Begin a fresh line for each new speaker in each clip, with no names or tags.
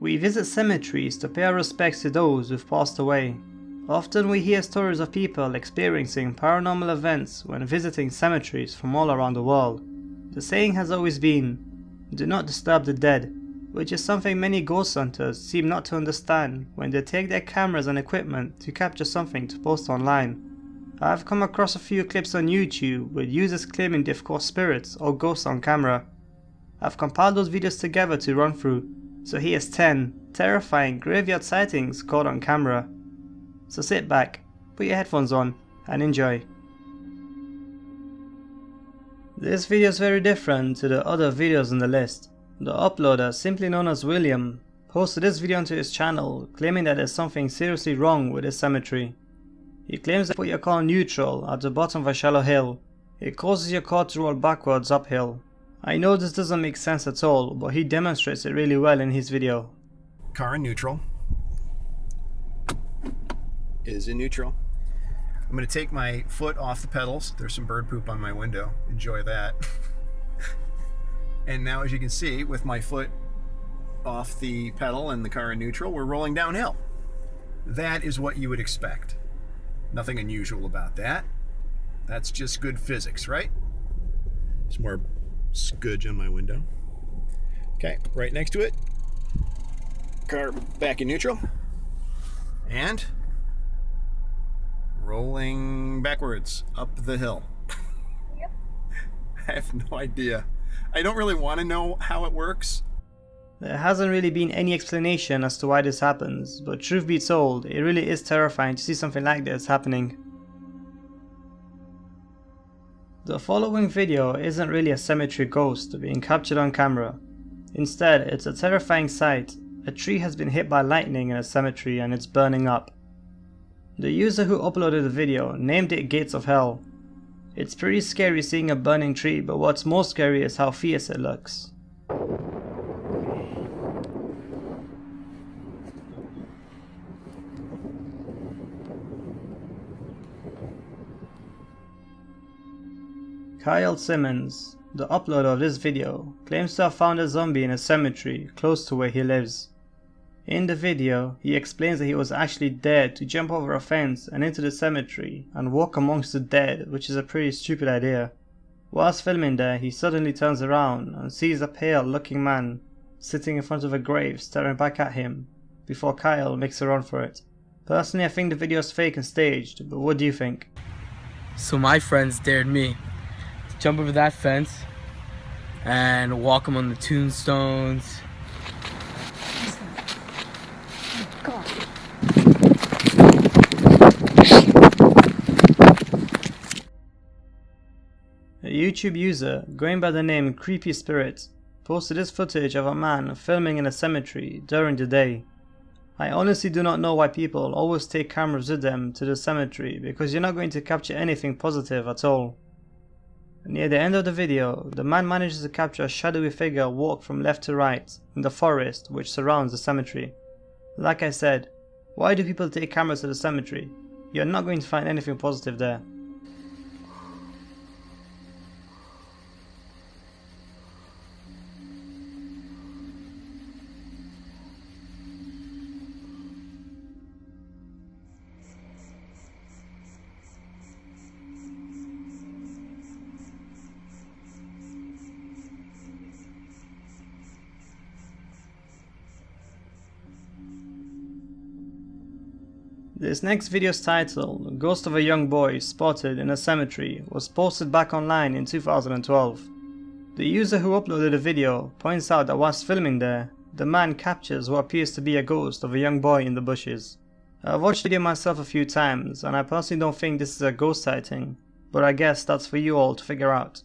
We visit cemeteries to pay our respects to those who've passed away. Often we hear stories of people experiencing paranormal events when visiting cemeteries from all around the world. The saying has always been, "Do not disturb the dead," which is something many ghost hunters seem not to understand when they take their cameras and equipment to capture something to post online. I've come across a few clips on YouTube with users claiming they've caught spirits or ghosts on camera. I've compiled those videos together to run through, so here's 10 terrifying graveyard sightings caught on camera. So sit back, put your headphones on, and enjoy. This video is very different to the other videos on the list. The uploader, simply known as William, posted this video onto his channel claiming that there's something seriously wrong with his cemetery. He claims that put your car neutral at the bottom of a shallow hill. It causes your car to roll backwards uphill. I know this doesn't make sense at all, but he demonstrates it really well in his video.
Car in neutral. Is in neutral. I'm going to take my foot off the pedals. There's some bird poop on my window. Enjoy that. And now, as you can see, with my foot off the pedal and the car in neutral, we're rolling downhill. That is what you would expect. Nothing unusual about that. That's just good physics, right? Some more scudge on my window. Okay, right next to it. Car back in neutral. And rolling backwards up the hill. Yep. I have no idea. I don't really want to know how it works.
There hasn't really been any explanation as to why this happens, but truth be told, it really is terrifying to see something like this happening. The following video isn't really a cemetery ghost being captured on camera. Instead, it's a terrifying sight. A tree has been hit by lightning in a cemetery and it's burning up. The user who uploaded the video named it Gates of Hell. It's pretty scary seeing a burning tree, but what's more scary is how fierce it looks. Kyle Simmons, the uploader of this video, claims to have found a zombie in a cemetery close to where he lives. In the video, he explains that he was actually dared to jump over a fence and into the cemetery and walk amongst the dead, which is a pretty stupid idea. Whilst filming there, he suddenly turns around and sees a pale looking man sitting in front of a grave staring back at him, before Kyle makes a run for it. Personally, I think the video is fake and staged, but what do you think?
So my friends dared me to jump over that fence and walk among the tombstones.
A YouTube user going by the name Creepy Spirit posted this footage of a man filming in a cemetery during the day. I honestly do not know why people always take cameras with them to the cemetery, because you're not going to capture anything positive at all. Near the end of the video, the man manages to capture a shadowy figure walk from left to right in the forest which surrounds the cemetery. Like I said, why do people take cameras to the cemetery? You're not going to find anything positive there. This next video's title, "Ghost of a Young Boy Spotted in a Cemetery," was posted back online in 2012. The user who uploaded the video points out that whilst filming there, the man captures what appears to be a ghost of a young boy in the bushes. I've watched the video myself a few times and I personally don't think this is a ghost sighting, but I guess that's for you all to figure out.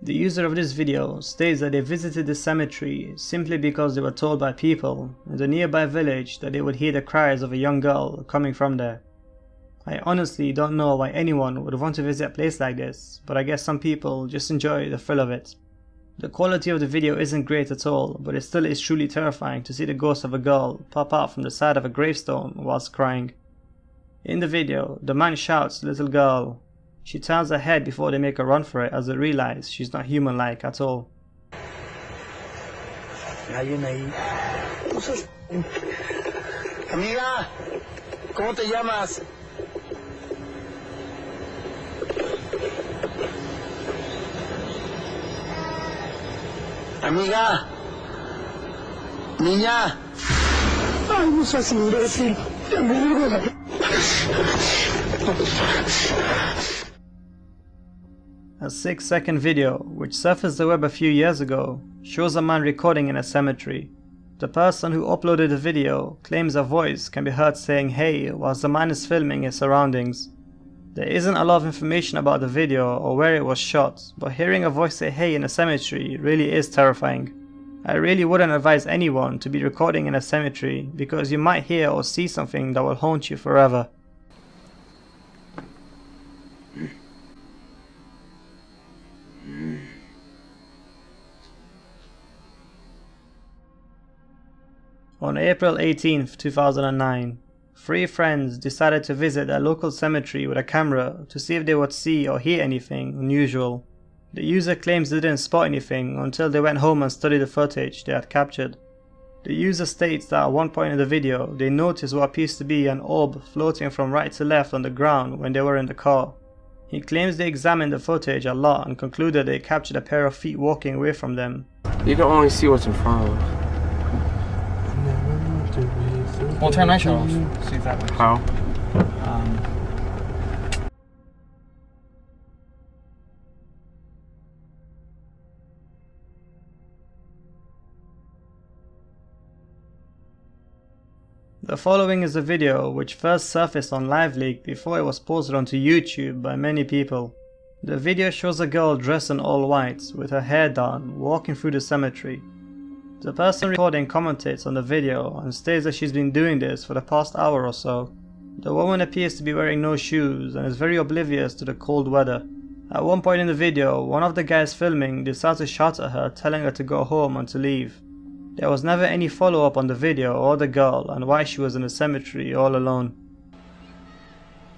The user of this video states that they visited the cemetery simply because they were told by people in the nearby village that they would hear the cries of a young girl coming from there. I honestly don't know why anyone would want to visit a place like this, but I guess some people just enjoy the thrill of it. The quality of the video isn't great at all, but it still is truly terrifying to see the ghost of a girl pop out from the side of a gravestone whilst crying. In the video, the man shouts to the little girl. She turns her head before they make a run for it as they realize she's not human-like at all.
Amiga, ¿cómo te llamas? Amiga, niña. Ay, no seas imbécil.
A 6-second video, which surfaced the web a few years ago, shows a man recording in a cemetery. The person who uploaded the video claims a voice can be heard saying hey whilst the man is filming his surroundings. There isn't a lot of information about the video or where it was shot, but hearing a voice say hey in a cemetery really is terrifying. I really wouldn't advise anyone to be recording in a cemetery because you might hear or see something that will haunt you forever. On April 18, 2009, 3 friends decided to visit a local cemetery with a camera to see if they would see or hear anything unusual. The user claims they didn't spot anything until they went home and studied the footage they had captured. The user states that at one point in the video they noticed what appears to be an orb floating from right to left on the ground when they were in the car. He claims they examined the footage a lot and concluded they captured a pair of feet walking away from them.
You can only see what's in front of us.
We'll turn my shot off. See if that works.
How?
The following is a video which first surfaced on LiveLeak before it was posted onto YouTube by many people. The video shows a girl dressed in all white with her hair done walking through the cemetery. The person recording commentates on the video and states that she's been doing this for the past hour or so. The woman appears to be wearing no shoes and is very oblivious to the cold weather. At one point in the video, one of the guys filming decides to shout at her telling her to go home and to leave. There was never any follow up on the video or the girl and why she was in the cemetery all alone.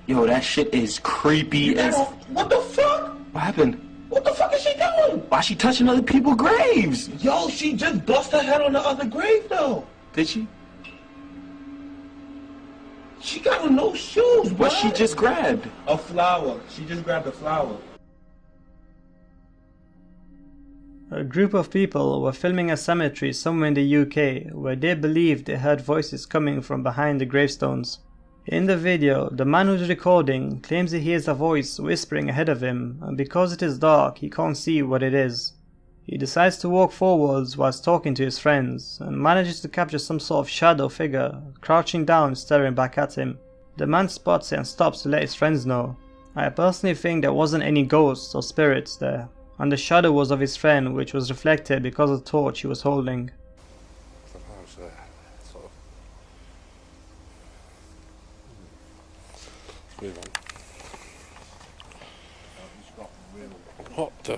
Yo, that shit is creepy as...
What the fuck?
What happened?
What the fuck is she doing?
Why she touching other people's graves?
Yo, she just bust her head on the other grave though.
Did she?
She got on no shoes, bro.
What she just grabbed?
A flower. She just grabbed a flower.
A group of people were filming a cemetery somewhere in the UK where they believed they heard voices coming from behind the gravestones. In the video, the man who's recording claims he hears a voice whispering ahead of him, and because it is dark he can't see what it is. He decides to walk forwards whilst talking to his friends and manages to capture some sort of shadow figure crouching down staring back at him. The man spots it and stops to let his friends know. I personally think there wasn't any ghosts or spirits there, and the shadow was of his friend, which was reflected because of the torch he was holding.
What the